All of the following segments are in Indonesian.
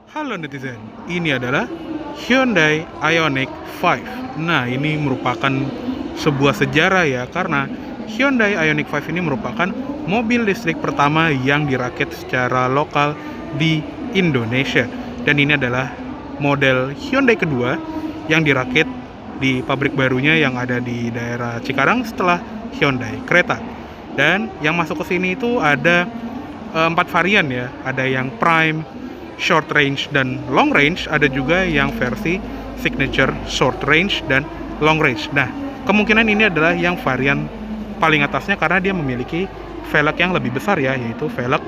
Halo netizen, ini adalah Hyundai Ioniq 5. Nah, ini merupakan sebuah sejarah ya, karena Hyundai Ioniq 5 ini merupakan mobil listrik pertama yang dirakit secara lokal di Indonesia. Dan ini adalah model Hyundai kedua yang dirakit di pabrik barunya yang ada di daerah Cikarang setelah Hyundai Creta. Dan yang masuk ke sini itu ada 4 varian ya, ada yang Prime, short range, dan long range. Ada juga yang versi signature short range dan long range. Nah, kemungkinan ini adalah yang varian paling atasnya karena dia memiliki velg yang lebih besar ya, yaitu velg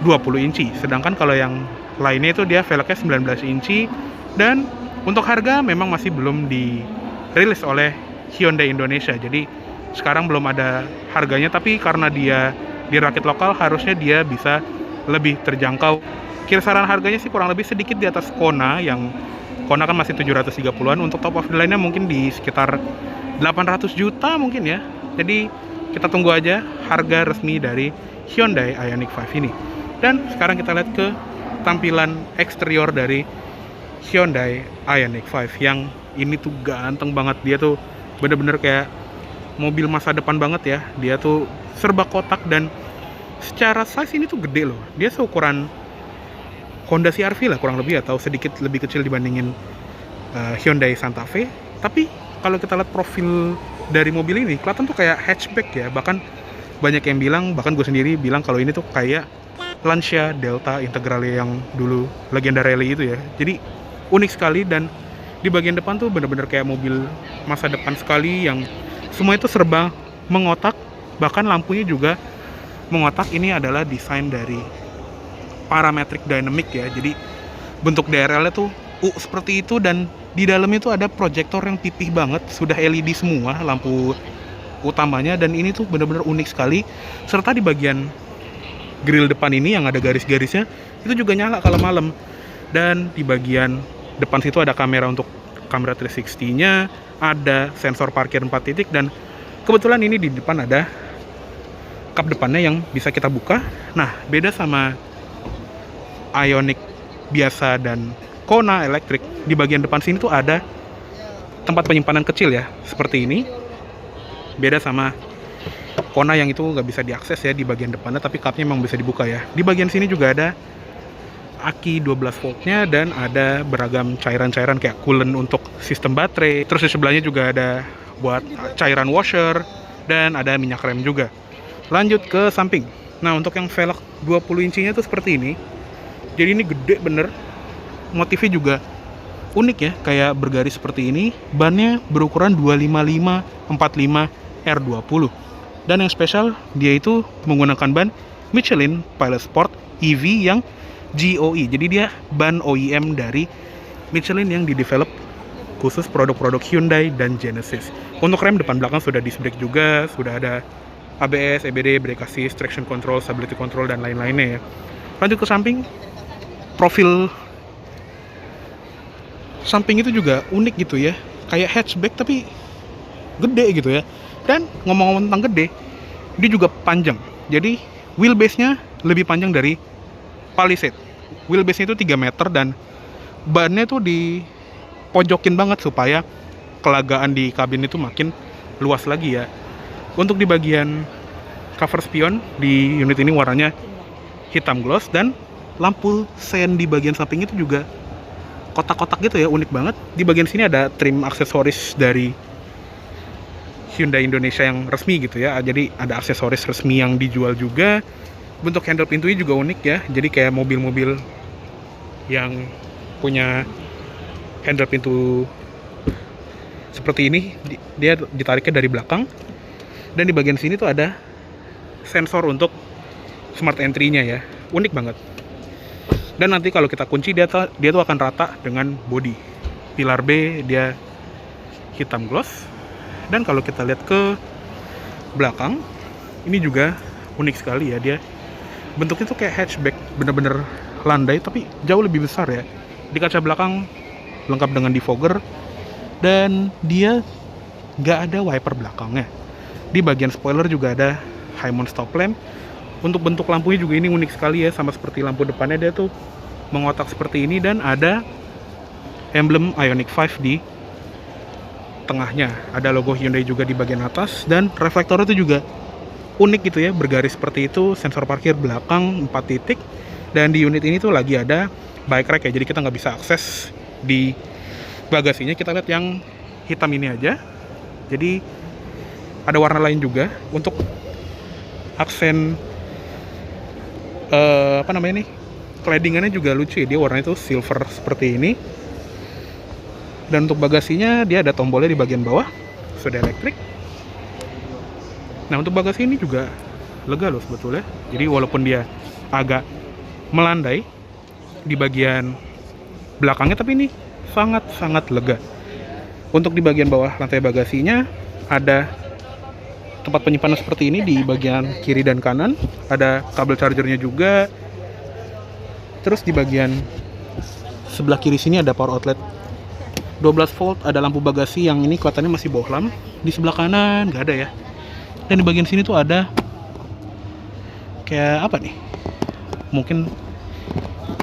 20 inci. Sedangkan kalau yang lainnya itu dia velgnya 19 inci. Dan untuk harga memang masih belum dirilis oleh Hyundai Indonesia. Jadi sekarang belum ada harganya, tapi karena dia dirakit lokal harusnya dia bisa lebih terjangkau. Kisaran harganya sih kurang lebih sedikit di atas Kona, yang Kona kan masih 730-an. Untuk top of the line-nya mungkin di sekitar 800 juta mungkin ya. Jadi kita tunggu aja harga resmi dari Hyundai Ioniq 5 ini. Dan sekarang kita lihat ke tampilan eksterior dari Hyundai Ioniq 5 yang ini tuh ganteng banget. Dia tuh bener-bener kayak mobil masa depan banget ya. Dia tuh serba kotak dan secara size ini tuh gede loh. Dia seukuran Honda CR-V lah kurang lebih, atau sedikit lebih kecil dibandingin Hyundai Santa Fe. Tapi kalau kita lihat profil dari mobil ini, kelihatan tuh kayak hatchback ya. Bahkan banyak yang bilang, bahkan gue sendiri bilang kalau ini tuh kayak Lancia Delta Integrale yang dulu legenda rally itu ya. Jadi unik sekali, dan di bagian depan tuh bener-bener kayak mobil masa depan sekali, yang semua itu serba mengotak. Bahkan lampunya juga mengotak. Ini adalah desain dari parametric dynamic ya, jadi bentuk DRL-nya tuh seperti itu, dan di dalamnya tuh ada proyektor yang pipih banget, sudah LED semua lampu utamanya, dan ini tuh benar-benar unik sekali. Serta di bagian grill depan ini yang ada garis-garisnya itu juga nyala kalau malam, dan di bagian depan situ ada kamera untuk kamera 360-nya, ada sensor parkir 4 titik, dan kebetulan ini di depan ada kap depannya yang bisa kita buka. Nah, beda sama Ioniq biasa dan Kona elektrik, di bagian depan sini tuh ada tempat penyimpanan kecil ya, seperti ini. Beda sama Kona yang itu nggak bisa diakses ya di bagian depannya, tapi kapnya memang bisa dibuka ya. Di bagian sini juga ada aki 12 voltnya, dan ada beragam cairan-cairan kayak coolant untuk sistem baterai. Terus di sebelahnya juga ada buat cairan washer, dan ada minyak rem juga. Lanjut ke samping. Nah, untuk yang velg 20 incinya tuh seperti ini. Jadi ini gede bener. Motifnya juga unik ya, kayak bergaris seperti ini. Bannya berukuran 255/45 R20. Dan yang spesial, dia itu menggunakan ban Michelin Pilot Sport EV yang GOE. Jadi dia ban OEM dari Michelin yang didevelop khusus produk-produk Hyundai dan Genesis. Untuk rem depan belakang sudah disc brake juga, sudah ada ABS, EBD, brake assist, traction control, stability control, dan lain-lainnya ya. Lanjut ke samping. Profil samping itu juga unik gitu ya, kayak hatchback tapi gede gitu ya. Dan ngomong-ngomong tentang gede, dia juga panjang. Jadi wheelbase-nya lebih panjang dari Palisade. Wheelbase-nya itu 3 meter, dan bannya tuh dipojokin banget supaya kelagaan di kabin itu makin luas lagi ya. Untuk di bagian cover spion di unit ini warnanya hitam gloss, dan lampu sen di bagian samping itu juga kotak-kotak gitu ya, unik banget. Di bagian sini ada trim aksesoris dari Hyundai Indonesia yang resmi gitu ya. Jadi ada aksesoris resmi yang dijual juga. Bentuk handle pintunya juga unik ya. Jadi kayak mobil-mobil yang punya handle pintu seperti ini, dia ditariknya dari belakang. Dan di bagian sini tuh ada sensor untuk smart entry-nya ya. Unik banget. Dan nanti kalau kita kunci, dia tuh akan rata dengan body. Pilar B dia hitam gloss. Dan kalau kita lihat ke belakang, ini juga unik sekali ya. Dia bentuknya tuh kayak hatchback, bener-bener landai tapi jauh lebih besar ya. Di kaca belakang lengkap dengan defogger, dan dia nggak ada wiper belakangnya. Di bagian spoiler juga ada high mount stop lamp. Untuk bentuk lampunya juga ini unik sekali ya, sama seperti lampu depannya, dia tuh mengotak seperti ini dan ada emblem Ioniq 5 di tengahnya. Ada logo Hyundai juga di bagian atas dan reflektor itu juga unik gitu ya, bergaris seperti itu. Sensor parkir belakang 4 titik dan di unit ini tuh lagi ada bike rack ya, jadi kita nggak bisa akses di bagasinya. Kita lihat yang hitam ini aja, jadi ada warna lain juga. Untuk aksen apa namanya nih, claddingannya juga lucu ya, dia warnanya itu silver seperti ini. Dan untuk bagasinya dia ada tombolnya di bagian bawah, sudah elektrik. Nah untuk bagasi ini juga lega loh sebetulnya, jadi walaupun dia agak melandai di bagian belakangnya, tapi ini sangat-sangat lega. Untuk di bagian bawah lantai bagasinya ada tempat penyimpanan seperti ini di bagian kiri dan kanan, ada kabel chargernya juga. Terus di bagian sebelah kiri sini ada power outlet 12 volt, ada lampu bagasi yang ini kelihatannya masih bohlam. Di sebelah kanan nggak ada ya. Dan di bagian sini tuh ada kayak apa nih? Mungkin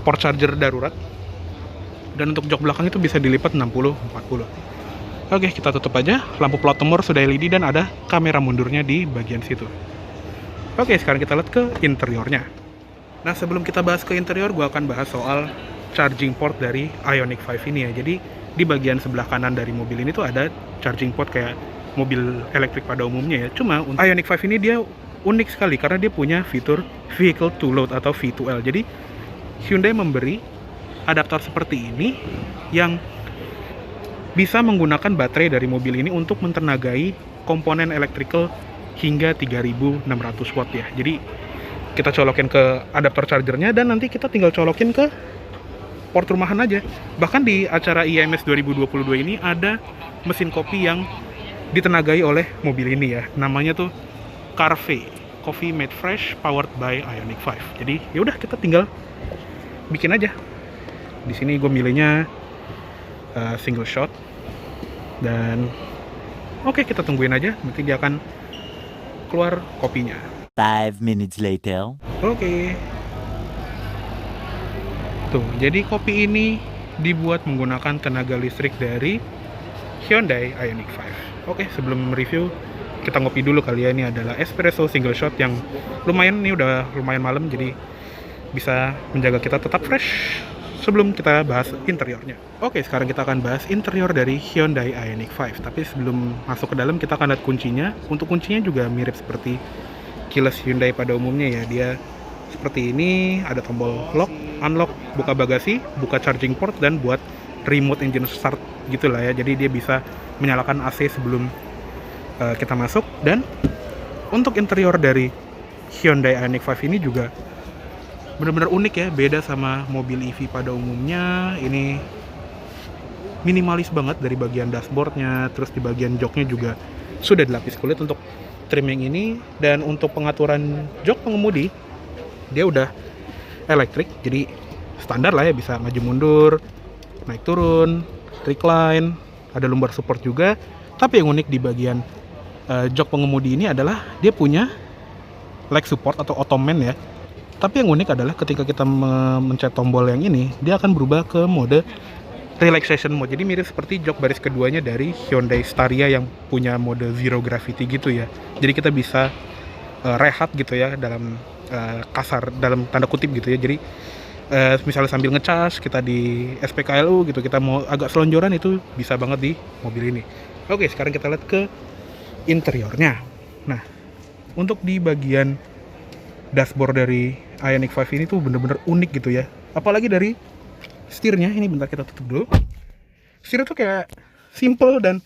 port charger darurat. Dan untuk jok belakang itu bisa dilipat 60-40. Oke, kita tutup aja. Lampu plat nomor sudah LED dan ada kamera mundurnya di bagian situ. Oke, sekarang kita lihat ke interiornya. Nah, sebelum kita bahas ke interior, gue akan bahas soal charging port dari Ioniq 5 ini ya. Jadi, di bagian sebelah kanan dari mobil ini tuh ada charging port kayak mobil elektrik pada umumnya ya. Cuma untuk Ioniq 5 ini dia unik sekali karena dia punya fitur Vehicle to Load atau V2L. Jadi, Hyundai memberi adaptor seperti ini yang bisa menggunakan baterai dari mobil ini untuk mentenagai komponen electrical hingga 3600 watt ya. Jadi kita colokin ke adaptor chargernya dan nanti kita tinggal colokin ke port rumahan aja. Bahkan di acara IMS 2022 ini ada mesin kopi yang ditenagai oleh mobil ini ya. Namanya tuh Carve Coffee Made Fresh Powered by Ioniq 5. Jadi yaudah kita tinggal bikin aja. Di sini gue milihnya single shot dan oke, kita tungguin aja, nanti dia akan keluar kopinya. 5 minutes later. Oke. Tuh, jadi kopi ini dibuat menggunakan tenaga listrik dari Hyundai Ioniq 5. Oke, sebelum review kita ngopi dulu kali ya. Ini adalah espresso single shot yang lumayan, ini udah lumayan malam jadi bisa menjaga kita tetap fresh sebelum kita bahas interiornya. Oke, sekarang kita akan bahas interior dari Hyundai Ioniq 5. Tapi sebelum masuk ke dalam kita akan lihat kuncinya. Untuk kuncinya juga mirip seperti keyless Hyundai pada umumnya ya. Dia seperti ini, ada tombol lock, unlock, buka bagasi, buka charging port, dan buat remote engine start gitulah ya. Jadi dia bisa menyalakan AC sebelum kita masuk. Dan untuk interior dari Hyundai Ioniq 5 ini juga benar-benar unik ya, beda sama mobil EV pada umumnya. Ini minimalis banget dari bagian dashboardnya, terus di bagian joknya juga sudah dilapis kulit untuk trimming ini. Dan untuk pengaturan jok pengemudi dia udah elektrik, jadi standar lah ya, bisa maju mundur, naik turun, recline, ada lumbar support juga. Tapi yang unik di bagian jok pengemudi ini adalah dia punya leg support atau ottoman ya. Tapi yang unik adalah ketika kita mencet tombol yang ini, dia akan berubah ke mode relaxation mode. Jadi mirip seperti jok baris keduanya dari Hyundai Staria yang punya mode zero gravity gitu ya. Jadi kita bisa rehat gitu ya, dalam kasar, dalam tanda kutip gitu ya. Jadi misalnya sambil ngecas kita di SPKLU gitu, kita mau agak selonjoran, itu bisa banget di mobil ini. Oke, sekarang kita lihat ke interiornya. Nah, untuk di bagian dashboard dari Ioniq 5 ini tuh bener-bener unik gitu ya. Apalagi dari setirnya, ini bentar kita tutup dulu. Setir tuh kayak simple dan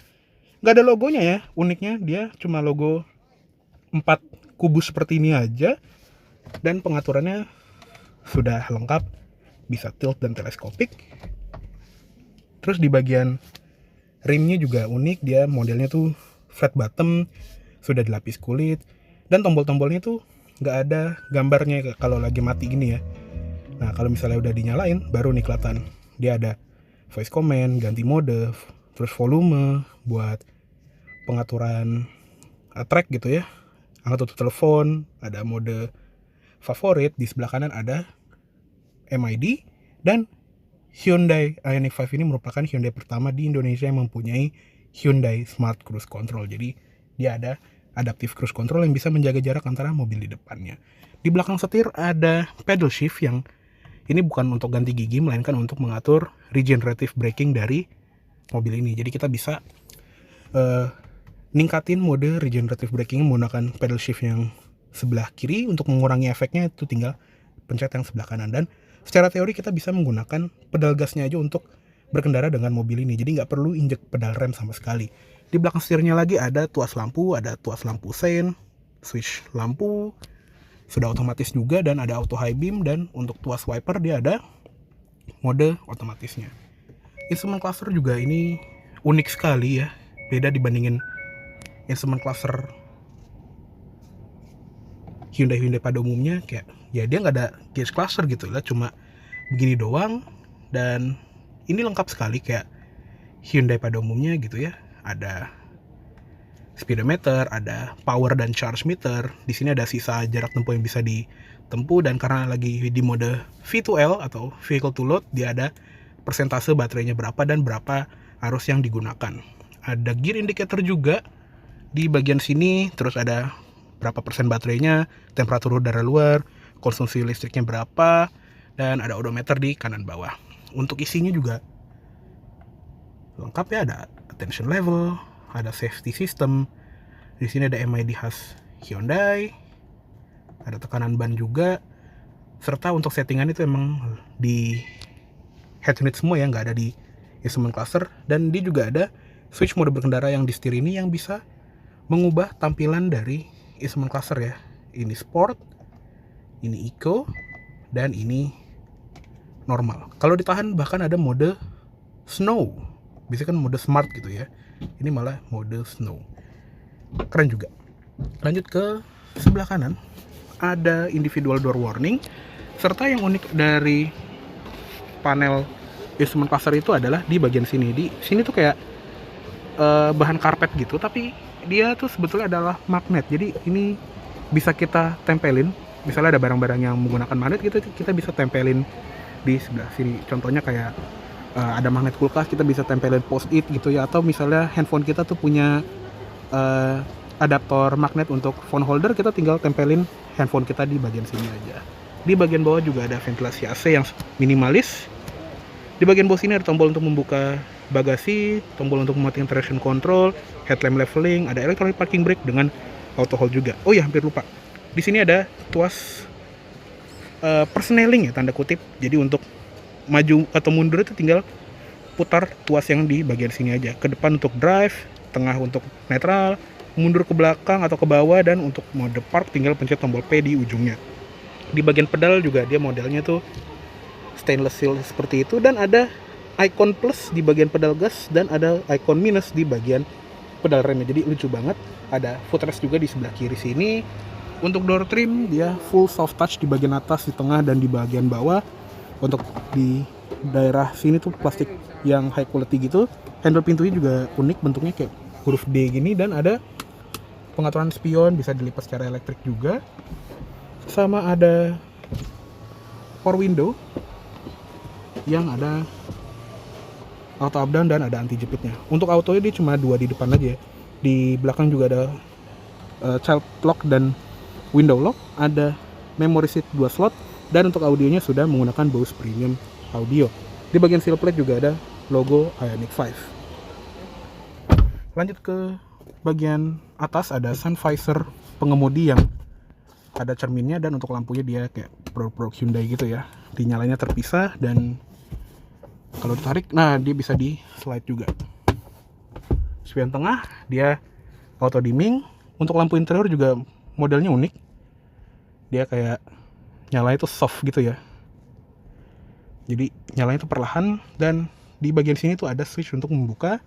nggak ada logonya ya. Uniknya dia cuma logo 4 kubus seperti ini aja. Dan pengaturannya sudah lengkap, bisa tilt dan teleskopik. Terus di bagian rimnya juga unik, dia modelnya tuh flat bottom, sudah dilapis kulit. Dan tombol-tombolnya tuh nggak ada gambarnya kalau lagi mati gini ya. Nah, kalau misalnya udah dinyalain baru nih kelihatan. Dia ada voice command, ganti mode, terus volume buat pengaturan track gitu ya. Angkat tutup telepon, ada mode favorit, di sebelah kanan ada MID, Dan Hyundai Ioniq 5 ini merupakan Hyundai pertama di Indonesia yang mempunyai Hyundai Smart Cruise Control. Jadi dia ada adaptive cruise control yang bisa menjaga jarak antara mobil di depannya. Di belakang setir ada pedal shift yang ini bukan untuk ganti gigi, melainkan untuk mengatur regenerative braking dari mobil ini. Jadi kita bisa ningkatin mode regenerative braking menggunakan pedal shift yang sebelah kiri. Untuk mengurangi efeknya itu tinggal pencet yang sebelah kanan. Dan secara teori kita bisa menggunakan pedal gasnya aja untuk berkendara dengan mobil ini. Jadi nggak perlu injek pedal rem sama sekali. Di belakang setirnya lagi ada tuas lampu sein, switch lampu, sudah otomatis juga, dan ada auto high beam. Dan untuk tuas wiper dia ada mode otomatisnya. Instrument cluster juga ini unik sekali ya, beda dibandingin instrument cluster Hyundai pada umumnya. Kayak ya dia nggak ada gauge cluster gitu lah, cuma begini doang. Dan ini lengkap sekali kayak Hyundai pada umumnya gitu ya. Ada speedometer, ada power dan charge meter. Di sini ada sisa jarak tempuh yang bisa ditempuh, dan karena lagi di mode V2L atau vehicle to load, dia ada persentase baterainya berapa dan berapa arus yang digunakan. Ada gear indicator juga di bagian sini, terus ada berapa persen baterainya, temperatur udara luar, konsumsi listriknya berapa, dan ada odometer di kanan bawah. Untuk isinya juga lengkap ya, ada attention level, ada safety system. Di sini ada MID khas Hyundai, ada tekanan ban juga, serta untuk settingan itu emang di head unit semua ya, nggak ada di instrument cluster. Dan dia juga ada switch mode berkendara yang di setir ini yang bisa mengubah tampilan dari instrument cluster ya. Ini sport, ini eco, dan ini normal. Kalau ditahan bahkan ada mode snow. Biasanya kan mode smart gitu ya. Ini malah mode snow. Keren juga. Lanjut ke sebelah kanan, ada individual door warning. Serta yang unik dari panel instrument cluster itu adalah di bagian sini. Di sini tuh kayak bahan karpet gitu, tapi dia tuh sebetulnya adalah magnet. Jadi ini bisa kita tempelin. Misalnya ada barang-barang yang menggunakan magnet gitu, kita bisa tempelin di sebelah sini. Contohnya kayak ada magnet kulkas, kita bisa tempelin post-it gitu ya. Atau misalnya handphone kita tuh punya adaptor magnet untuk phone holder, kita tinggal tempelin handphone kita di bagian sini aja. Di bagian bawah juga ada ventilasi AC yang minimalis. Di bagian bawah sini ada tombol untuk membuka bagasi, tombol untuk mematikan traction control, headlamp leveling, ada electronic parking brake dengan auto hold juga. Oh ya, hampir lupa. Di sini ada tuas persneling ya, tanda kutip. Jadi untuk maju atau mundur itu tinggal putar tuas yang di bagian sini aja. Ke depan untuk drive, tengah untuk netral, mundur ke belakang atau ke bawah, dan untuk mode park tinggal pencet tombol P di ujungnya. Di bagian pedal juga dia modelnya tuh stainless steel seperti itu, dan ada icon plus di bagian pedal gas dan ada icon minus di bagian pedal remnya. Jadi lucu banget. Ada footrest juga di sebelah kiri sini. Untuk door trim dia full soft touch di bagian atas, di tengah, dan di bagian bawah. Untuk di daerah sini tuh plastik yang high quality gitu. Handle pintunya juga unik, bentuknya kayak huruf D gini, dan ada pengaturan spion, bisa dilipat secara elektrik juga. Sama ada power window yang ada auto up down dan ada anti jepitnya. Untuk autonya dia cuma 2 di depan aja. Di belakang juga ada child lock dan window lock, ada memory seat 2 slot, dan untuk audionya sudah menggunakan Bose Premium Audio. Di bagian sill plate juga ada logo Ioniq 5. Lanjut ke bagian atas, ada sun visor pengemudi yang ada cerminnya, dan untuk lampunya dia kayak produk Hyundai gitu ya. Dinyalanya terpisah, dan kalau ditarik, nah dia bisa di slide juga. Spion tengah dia auto dimming. Untuk lampu interior juga modelnya unik. Dia kayak nyala itu soft gitu ya. Jadi nyalanya itu perlahan, dan di bagian sini tuh ada switch untuk membuka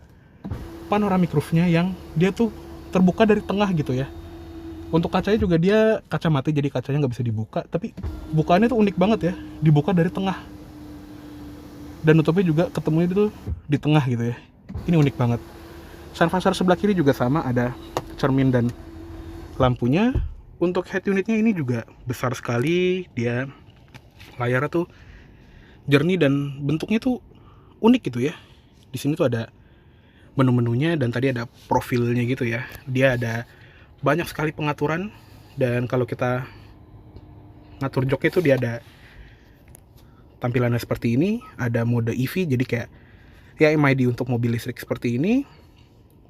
panoramic roof-nya yang dia tuh terbuka dari tengah gitu ya. Untuk kacanya juga dia kaca mati, jadi kacanya nggak bisa dibuka, tapi bukaannya tuh unik banget ya, dibuka dari tengah. Dan nutupnya juga ketemunya itu di tengah gitu ya. Ini unik banget. Sun visor sebelah kiri juga sama, ada cermin dan lampunya. Untuk head unitnya ini juga besar sekali, dia layarnya tuh jernih dan bentuknya tuh unik gitu ya. Di sini tuh ada menu-menunya dan tadi ada profilnya gitu ya. Dia ada banyak sekali pengaturan, dan kalau kita ngatur joknya itu dia ada tampilannya seperti ini. Ada mode EV, jadi kayak ya MID untuk mobil listrik seperti ini.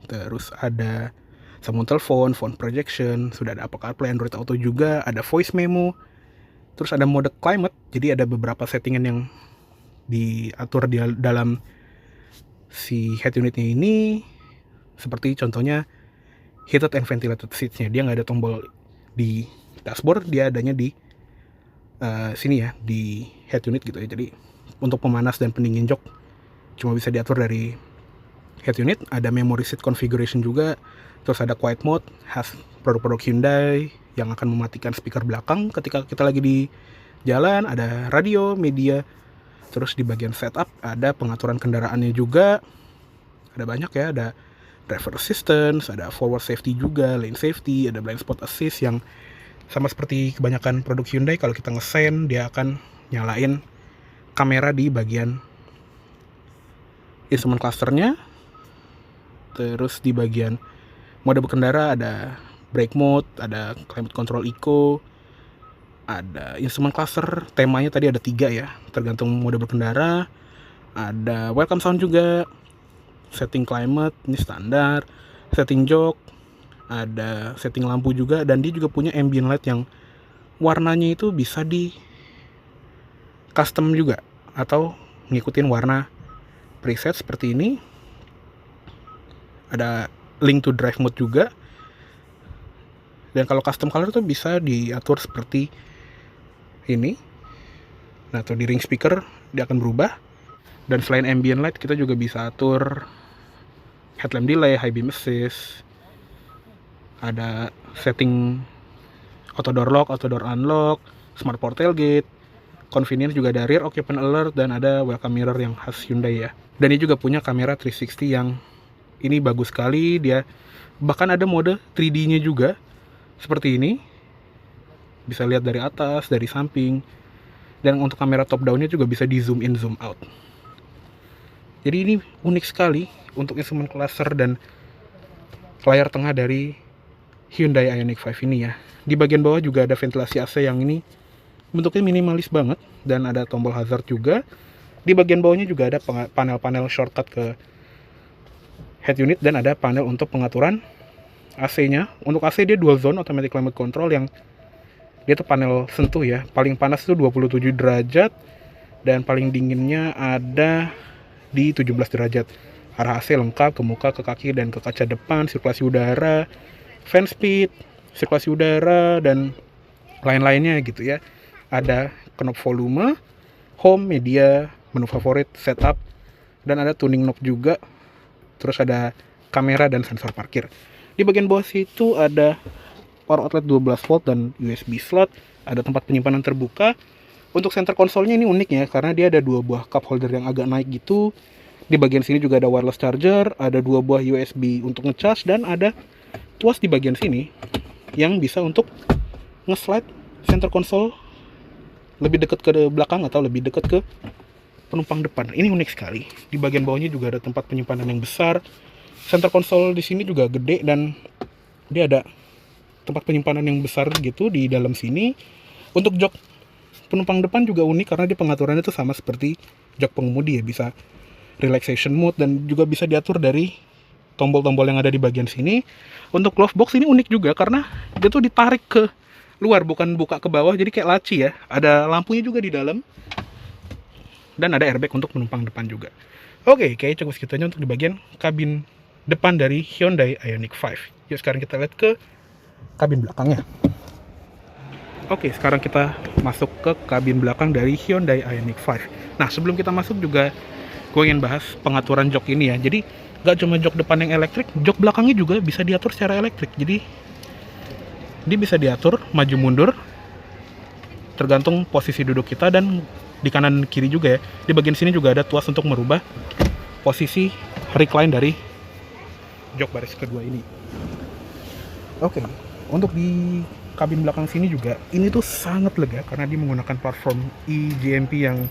Terus ada sambung telepon, phone projection, sudah ada Apple CarPlay, Android Auto juga, ada voice memo. Terus ada mode climate, jadi ada beberapa settingan yang diatur di dalam si head unitnya ini, seperti contohnya heated and ventilated seatsnya. Dia nggak ada tombol di dashboard, dia adanya di sini ya, di head unit gitu ya. Jadi untuk pemanas dan pendingin jok cuma bisa diatur dari head unit. Ada memory seat configuration juga. Terus ada quiet mode, khas produk-produk Hyundai yang akan mematikan speaker belakang ketika kita lagi di jalan. Ada radio, media. Terus di bagian setup ada pengaturan kendaraannya juga. Ada banyak ya, ada driver assistance, ada forward safety juga, lane safety, ada blind spot assist yang sama seperti kebanyakan produk Hyundai. Kalau kita ngesen, dia akan nyalain kamera di bagian instrument clusternya. Terus di bagian mode berkendara ada brake mode, ada climate control eco, ada instrument cluster. Temanya tadi ada 3 ya, tergantung mode berkendara. Ada welcome sound juga, setting climate ini standar, setting jok, ada setting lampu juga, dan dia juga punya ambient light yang warnanya itu bisa di custom juga atau ngikutin warna preset seperti ini. Ada link to drive mode juga, dan kalau custom color tuh bisa diatur seperti ini. Nah, tuh di ring speaker dia akan berubah. Dan selain ambient light, kita juga bisa atur headlamp delay, high beam assist, ada setting auto door lock, auto door unlock, smart port tailgate, convenience juga ada rear occupant alert, dan ada welcome mirror yang khas Hyundai ya. Dan ini juga punya kamera 360 yang ini bagus sekali. Dia bahkan ada mode 3D-nya juga seperti ini, bisa lihat dari atas, dari samping, dan untuk kamera top down-nya juga bisa di zoom in, zoom out. Jadi ini unik sekali untuk instrument cluster dan layar tengah dari Hyundai Ioniq 5 ini ya. Di bagian bawah juga ada ventilasi AC yang ini bentuknya minimalis banget, dan ada tombol hazard juga. Di bagian bawahnya juga ada panel-panel shortcut ke head unit, dan ada panel untuk pengaturan AC-nya. Untuk AC dia dual zone automatic climate control, yang dia tuh panel sentuh ya. Paling panas itu 27 derajat dan paling dinginnya ada di 17 derajat. Arah AC lengkap ke muka, ke kaki, dan ke kaca depan, sirkulasi udara, fan speed, sirkulasi udara, dan lain-lainnya gitu ya. Ada knob volume, home, media, menu favorit, setup, dan ada tuning knob juga. Terus ada kamera dan sensor parkir. Di bagian bawah situ ada power outlet 12 volt dan USB slot. Ada tempat penyimpanan terbuka. Untuk center konsolnya ini unik ya, karena dia ada 2 buah cup holder yang agak naik gitu. Di bagian sini juga ada wireless charger, ada 2 buah USB untuk ngecas, dan ada tuas di bagian sini yang bisa untuk nge-slide center konsol lebih dekat ke belakang atau lebih dekat ke penumpang depan. Ini unik sekali. Di bagian bawahnya juga ada tempat penyimpanan yang besar. Center konsol di sini juga gede, dan dia ada tempat penyimpanan yang besar gitu di dalam sini. Untuk jok penumpang depan juga unik karena dia pengaturannya itu sama seperti jok pengemudi ya, bisa relaxation mode, dan juga bisa diatur dari tombol-tombol yang ada di bagian sini. Untuk glove box ini unik juga karena dia tuh ditarik ke luar, bukan buka ke bawah, jadi kayak laci ya. Ada lampunya juga di dalam, dan ada airbag untuk penumpang depan juga. Oke, kayaknya cukup segitu aja untuk di bagian kabin depan dari Hyundai Ioniq 5. Yuk sekarang kita lihat ke kabin belakangnya. Oke, sekarang kita masuk ke kabin belakang dari Hyundai Ioniq 5. Nah, sebelum kita masuk juga gue ingin bahas pengaturan jok ini ya. Jadi gak cuma jok depan yang elektrik, jok belakangnya juga bisa diatur secara elektrik. Jadi dia bisa diatur maju mundur tergantung posisi duduk kita, dan di kanan kiri juga ya. Di bagian sini juga ada tuas untuk merubah posisi recline dari jok baris kedua ini. Oke, untuk di kabin belakang sini juga ini tuh sangat lega karena dia menggunakan platform eGMP yang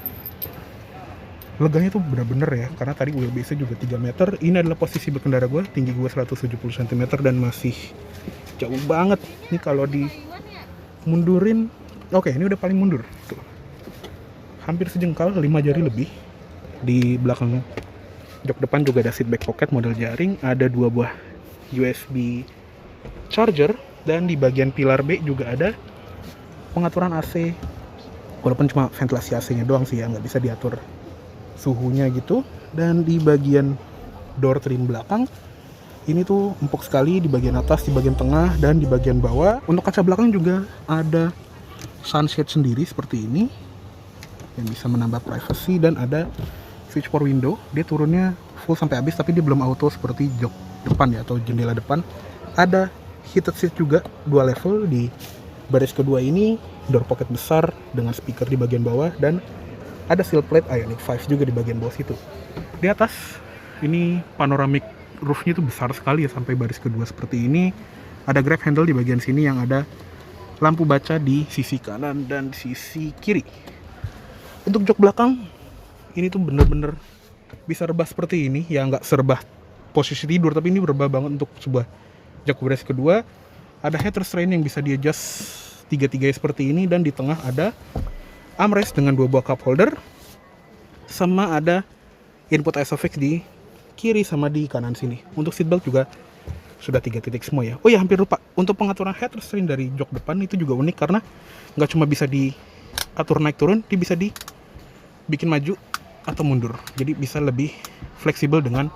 leganya tuh bener-bener ya, karena tadi wheelbase-nya juga 3 meter. Ini adalah posisi berkendara gue, tinggi gue 170 cm dan masih jauh banget. Ini kalau di mundurin, oke, ini udah paling mundur tuh. Hampir sejengkal, 5 jari lebih. Di belakang jok depan juga ada seat back pocket model jaring, ada 2 buah USB charger, dan di bagian pilar B juga ada pengaturan AC. Walaupun cuma ventilasi AC-nya doang sih ya, nggak bisa diatur suhunya gitu. Dan di bagian door trim belakang ini tuh empuk sekali, di bagian atas, di bagian tengah, dan di bagian bawah. Untuk kaca belakang juga ada sunshade sendiri seperti ini yang bisa menambah privacy, dan ada switch power window. Dia turunnya full sampai habis, tapi dia belum auto seperti jok depan ya, atau jendela depan. Ada heated seat juga 2 level. Di baris kedua ini door pocket besar dengan speaker di bagian bawah, dan ada sill plate Ioniq 5 juga di bagian bawah situ. Di atas ini panoramic roofnya itu besar sekali ya, sampai baris kedua seperti ini. Ada grab handle di bagian sini yang ada lampu baca di sisi kanan dan sisi kiri. Untuk jok belakang ini tuh bener-bener bisa rebah seperti ini ya, nggak serebah posisi tidur, tapi ini rebah banget untuk sebuah jok baris kedua. Ada head restraint yang bisa di adjust tiga-tiga seperti ini, dan di tengah ada armrest dengan 2 buah cup holder, sama ada input ISOFIX di kiri sama di kanan sini. Untuk seatbelt juga sudah 3 titik semua ya. Oh ya, hampir lupa, untuk pengaturan head restraint dari jok depan itu juga unik, karena nggak cuma bisa diatur naik turun, dia bisa dibikin maju atau mundur, jadi bisa lebih fleksibel dengan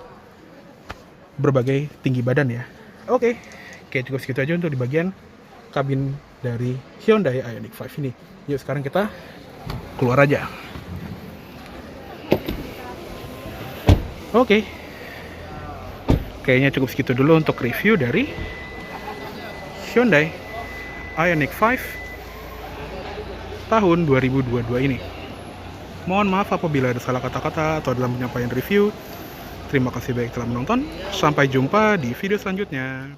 berbagai tinggi badan ya. Oke, cukup segitu aja untuk di bagian kabin dari Hyundai Ioniq 5 ini. Yuk sekarang kita keluar aja. Oke, kayaknya cukup segitu dulu untuk review dari Hyundai Ioniq 5 tahun 2022 ini. Mohon maaf apabila ada salah kata-kata atau dalam penyampaian review. Terima kasih banyak telah menonton. Sampai jumpa di video selanjutnya.